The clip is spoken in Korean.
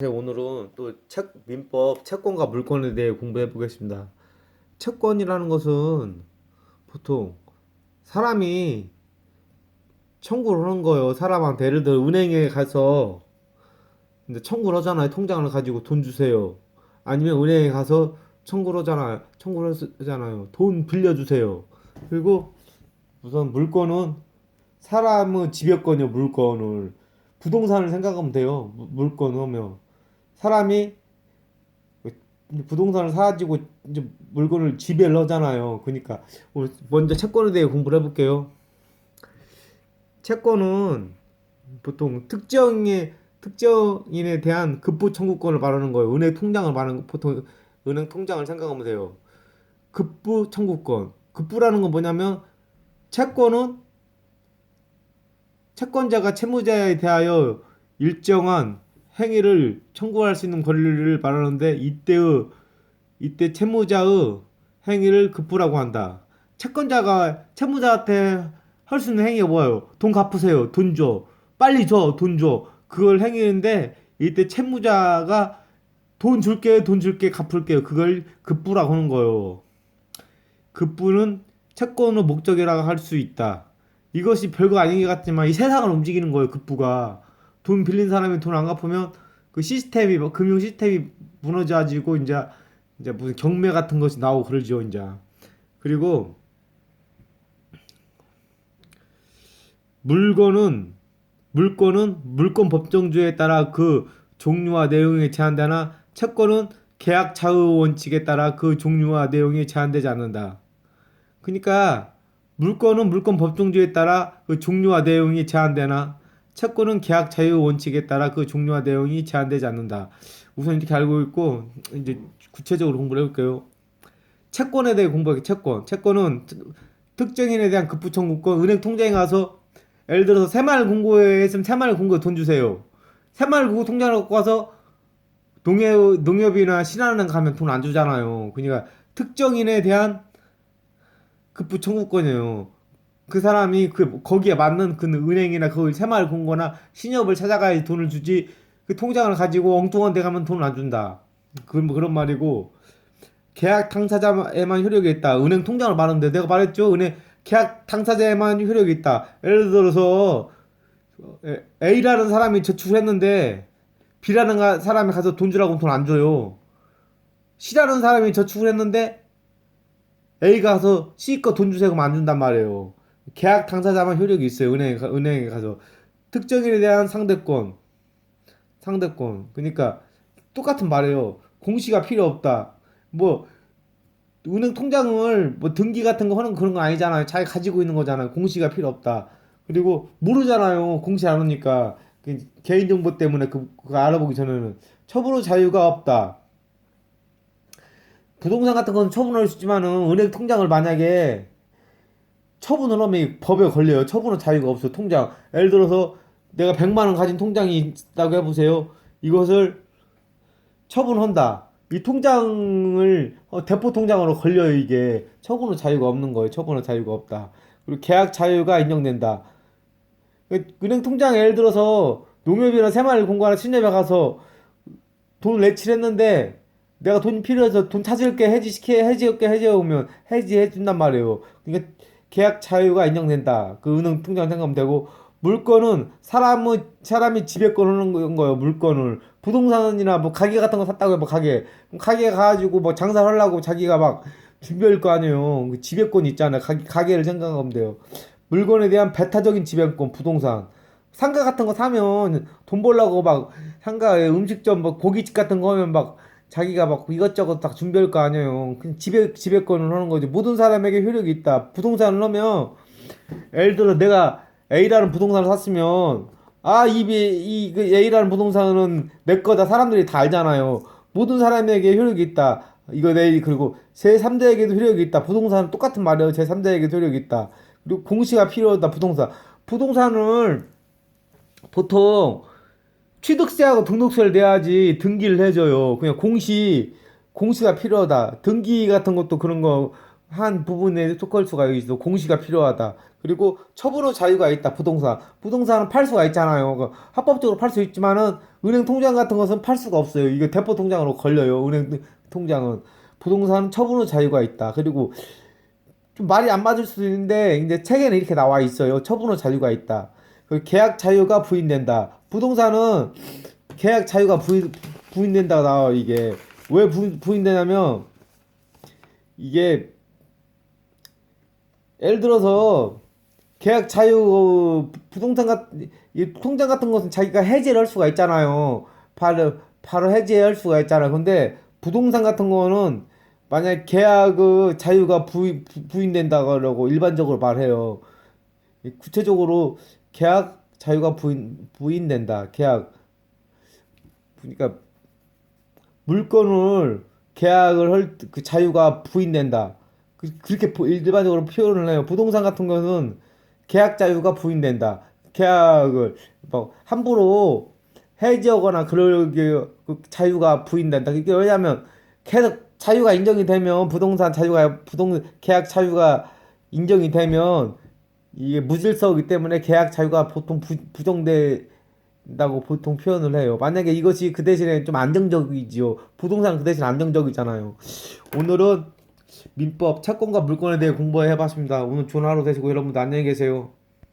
네, 오늘은 또 민법 채권과 물권에 대해 공부해 보겠습니다. 채권이라는 것은 보통 사람이 청구를 하는 거예요. 사람한테 예를 들어 은행에 가서 근데 청구를 하잖아요. 통장을 가지고 돈 주세요. 아니면 은행에 가서 청구를 하잖아요. 하잖아요. 돈 빌려주세요. 그리고 우선 물권은 사람의 지배권이요. 물권을 부동산을 생각하면 돼요. 물권 하면 사람이 부동산을 사가지고 이제 물건을 지배를 하잖아요. 그러니까 먼저 채권에 대해 공부를 해볼게요. 채권은 보통 특정인에 대한 급부 청구권을 말하는 거예요. 은행 통장을 말하는 보통 은행 통장을 생각하면 돼요. 급부 청구권. 급부라는 건 뭐냐면 채권은 채권자가 채무자에 대하여 일정한 행위를 청구할 수 있는 권리를 말하는데 이때 채무자의 행위를 급부라고 한다. 채권자가 채무자한테 할 수 있는 행위가 뭐예요? 돈 갚으세요. 돈 줘. 빨리 줘. 돈 줘. 그걸 행위인데 이때 채무자가 돈 줄게, 돈 줄게, 갚을게요. 그걸 급부라고 하는 거예요. 급부는 채권의 목적이라고 할 수 있다. 이것이 별거 아닌 것 같지만 이 세상을 움직이는 거예요. 급부가. 돈 빌린 사람이 돈 안 갚으면 그 시스템이 금융 시스템이 무너져가지고 이제 무슨 경매 같은 것이 나오고 그러죠. 이제 그리고 물건은 물건은 물권 법정주의에 따라 그 종류와 내용이 제한되나 채권은 계약 자의 원칙에 따라 그 종류와 내용이 제한되지 않는다. 그러니까 물건은 물권 법정주의에 따라 그 종류와 내용이 제한되나 채권은 계약 자유 원칙에 따라 그 종류와 내용이 제한되지 않는다. 우선 이렇게 알고 있고 이제 구체적으로 공부를 해볼게요. 채권에 대해 공부하기. 채권은 특정인에 대한 급부 청구권. 은행 통장에 가서 예를 들어서 새마을 공고에 새마을 공고에 돈 주세요. 새마을 공고 통장을 갖고 가서 농협이나 신한은행 가면 돈 안 주잖아요. 그러니까 특정인에 대한 급부 청구권이에요. 그 사람이 거기에 맞는 그 은행이나 그 새마을 공고나 신협을 찾아가야 돈을 주지. 그 통장을 가지고 엉뚱한 데 가면 돈을 안 준다. 그런 말이고, 계약 당사자에만 효력이 있다. 은행 통장을 말하는데 내가 말했죠. 은행 계약 당사자에만 효력이 있다. 예를 들어서 A라는 사람이 저축을 했는데 B라는 사람이 가서 돈 주라고 돈 안 줘요. C라는 사람이 저축을 했는데 A가 가서 C 거 돈 주세요 그러면 안 준단 말이에요. 계약 당사자만 효력이 있어요. 은행에 가서 특정인에 대한 상대권. 그러니까 똑같은 말이에요. 공시가 필요 없다. 뭐 은행 통장을 뭐 등기 같은 거 하는 그런 거 아니잖아요. 자기 가지고 있는 거잖아요. 공시가 필요 없다. 그리고 모르잖아요. 공시 안 하니까 개인정보 때문에 그거 알아보기 전에는 처분의 자유가 없다. 부동산 같은 건 처분할 수 있지만은 은행 통장을 만약에 처분을 하면 법에 걸려요. 처분의 자유가 없어. 통장. 예를 들어서 내가 100만 원 가진 통장이 있다고 해보세요. 이것을 처분한다. 이 통장을 대포 통장으로 걸려요. 이게 처분의 자유가 없는 거예요. 처분의 자유가 없다. 그리고 계약 자유가 인정된다. 은행 통장 예를 들어서 농협이나 새마을공고나 신협에 가서 돈 내칠했는데 내가 돈이 필요해서 돈 찾을게 해지해오면 해지해 준단 말이에요. 그러니까 계약 자유가 인정된다. 그 은행 통장 생각하면 되고, 물건은 사람이 지배권 하는 거예요. 물건을 부동산이나 뭐 가게 같은 거 샀다고 해뭐 가게 가가지고 뭐 장사를 하려고 자기가 막 준비할 거 아니에요. 그 지배권 있잖아요. 가게를 생각하면 돼요. 물건에 대한 배타적인 지배권. 부동산 상가 같은 거 사면 돈 벌려고 막 상가에 음식점 뭐 고깃집 같은 거 하면 막 자기가 막 이것저것 다 준비할 거 아니에요. 그냥 지배권을 하는 거지. 모든 사람에게 효력이 있다. 부동산을 하면 예를 들어 내가 A라는 부동산을 샀으면 그 A라는 부동산은 내 거다. 사람들이 다 알잖아요. 모든 사람에게 효력이 있다. 이거 그리고 제3자에게도 효력이 있다. 부동산은 똑같은 말이에요. 제3자에게도 효력이 있다. 그리고 공시가 필요하다. 부동산을 보통 취득세하고 등록세를 내야지 등기를 해줘요. 그냥 공시가 필요하다. 등기 같은 것도 그런 거 한 부분에 속할 수가 있어. 공시가 필요하다. 그리고 처분의 자유가 있다. 부동산. 부동산은 팔 수가 있잖아요. 합법적으로 팔 수 있지만은 은행 통장 같은 것은 팔 수가 없어요. 이거 대포 통장으로 걸려요. 은행 통장은. 부동산은 처분의 자유가 있다. 그리고 좀 말이 안 맞을 수도 있는데 이제 책에는 이렇게 나와 있어요. 처분의 자유가 있다. 그 계약 자유가 부인된다. 부동산은 계약 자유가 부인된다고 나와 이게. 왜 부인되냐면 이게 예를 들어서 계약 자유 부동산 이 통장 같은 것은 자기가 해지를 할 수가 있잖아요. 바로 해지할 수가 있잖아요. 근데 부동산 같은 거는 만약 계약의 자유가 부인된다 그러고 일반적으로 말해요. 구체적으로 계약 자유가 부인된다. 계약 그러니까 물건을 계약을 할 그 자유가 부인된다. 그렇게 일반적으로 표현을 해요. 부동산 같은 거는 계약 자유가 부인된다. 계약을 뭐 함부로 해지하거나 그러기 그 자유가 부인된다. 이게 왜냐하면 계속 자유가 인정이 되면 부동산 자유가 계약 자유가 인정이 되면 이게 무질서이기 때문에 계약 자유가 보통 부정된다고 보통 표현을 해요. 만약에 이것이 그 대신에 좀 안정적이지요. 부동산 그 대신 안정적이잖아요. 오늘은 민법, 채권과 물권에 대해 공부해 봤습니다. 오늘 좋은 하루 되시고 여러분들 안녕히 계세요.